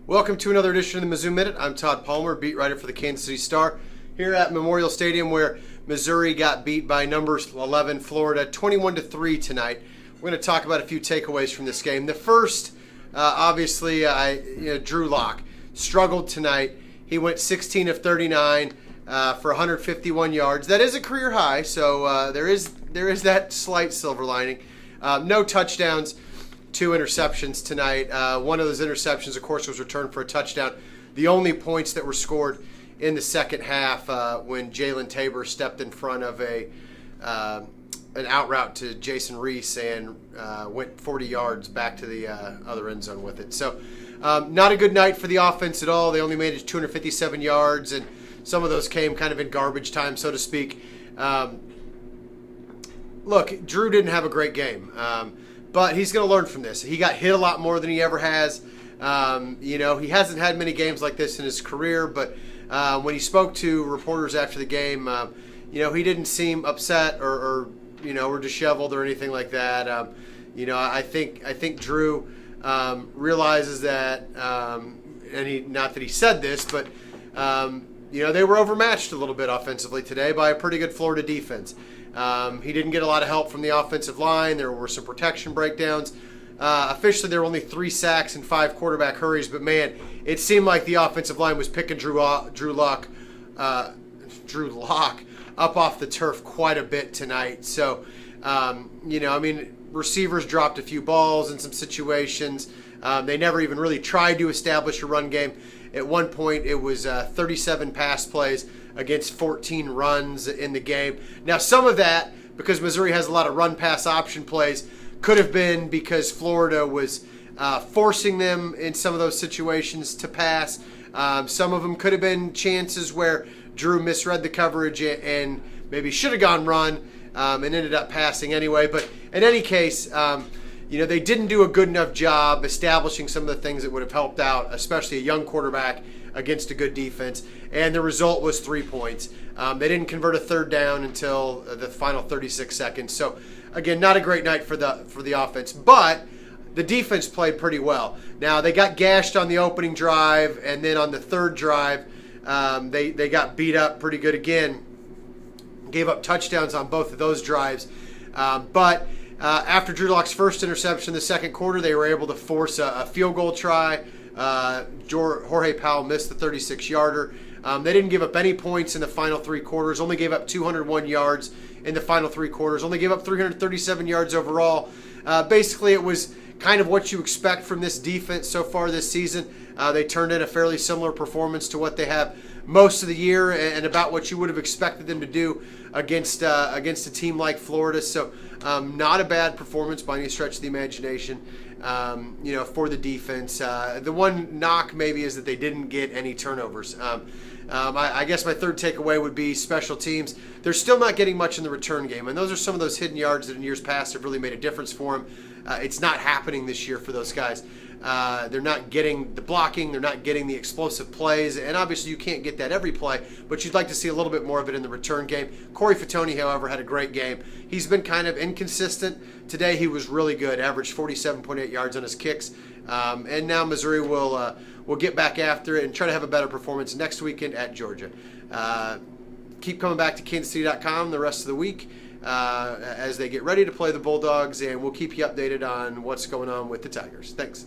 Welcome to another edition of the Mizzou Minute. I'm Tod Palmer, beat writer for the Kansas City Star, here at Memorial Stadium where Missouri got beat by numbers 11 Florida 21-3 tonight. We're going to talk about a few takeaways from this game. The first, obviously, Drew Lock struggled tonight. He went 16 of 39 for 151 yards. That is a career high, so there is that slight silver lining. No touchdowns. 2 interceptions tonight. One of those interceptions, of course, was returned for a touchdown. The only points that were scored in the second half when Jalen Tabor stepped in front of an out route to Jason Reese and went 40 yards back to the other end zone with it. So not a good night for the offense at all. They only made it to 257 yards, and some of those came kind of in garbage time, so to speak. Look, Drew didn't have a great game. But he's going to learn from this. He got hit a lot more than he ever has. He hasn't had many games like this in his career, but when he spoke to reporters after the game, he didn't seem upset or disheveled or anything like that. I think Drew realizes that, not that he said this, but they were overmatched a little bit offensively today by a pretty good Florida defense. He didn't get a lot of help from the offensive line. There were some protection breakdowns. Officially, there were only 3 sacks and 5 quarterback hurries, but man, it seemed like the offensive line was picking Drew Lock up off the turf quite a bit tonight. So, receivers dropped a few balls in some situations. They never even really tried to establish a run game. At one point, it was 37 pass plays against 14 runs in the game. Now, some of that, because Missouri has a lot of run-pass option plays, could have been because Florida was forcing them in some of those situations to pass. Some of them could have been chances where Drew misread the coverage and maybe should have gone run and ended up passing anyway. But in any case, they didn't do a good enough job establishing some of the things that would have helped out, especially a young quarterback against a good defense, and the result was 3 points. They didn't convert a third down until the final 36 seconds. So, again, not a great night for the offense, but the defense played pretty well. Now, they got gashed on the opening drive, and then on the third drive, they got beat up pretty good again. Gave up touchdowns on both of those drives. But after Drew Lock's first interception in the second quarter, they were able to force a field goal try. Jorge Powell missed the 36-yarder. They didn't give up any points in the final 3 quarters, only gave up 201 yards in the final 3 quarters, only gave up 337 yards overall. Basically, it was kind of what you expect from this defense so far this season. They turned in a fairly similar performance to what they have most of the year and about what you would have expected them to do against a team like Florida. So not a bad performance by any stretch of the imagination. For the defense. The one knock maybe is that they didn't get any turnovers. I guess my third takeaway would be special teams. They're still not getting much in the return game, and those are some of those hidden yards that in years past have really made a difference for them. It's not happening this year for those guys. They're not getting the blocking. They're not getting the explosive plays. And obviously you can't get that every play, but you'd like to see a little bit more of it in the return game. Corey Fatoni, however, had a great game. He's been kind of inconsistent. Today he was really good, averaged 47.8 yards on his kicks. And now Missouri will get back after it and try to have a better performance next weekend at Georgia. Keep coming back to kansascity.com the rest of the week as they get ready to play the Bulldogs, and we'll keep you updated on what's going on with the Tigers. Thanks.